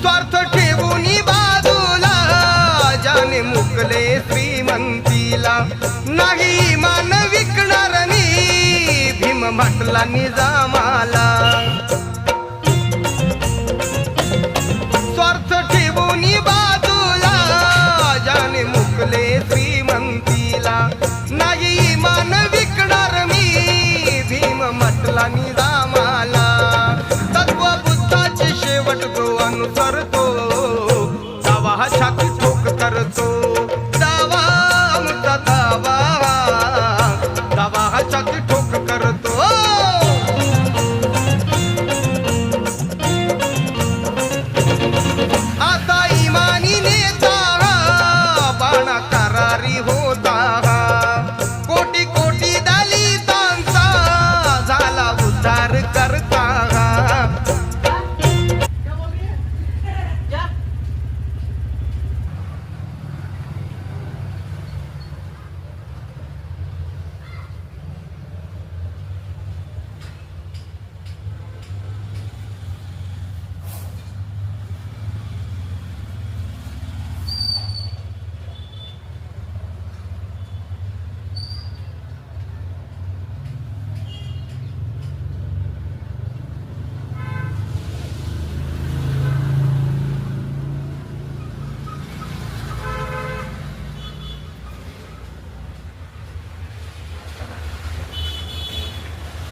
स्वार्थ ठेवून बाजूला ज्याने मुकले श्रीमंतीला नाही मान विकणार मी भीम म्हटला निजामाला स्वार्थ ठेवून बाजूला ज्याने मुकले श्रीमंतीला नाही मान विकणार मी भीम म्हटला निजामाला तत्व बुद्धाचे शेवट तो अनुसरतो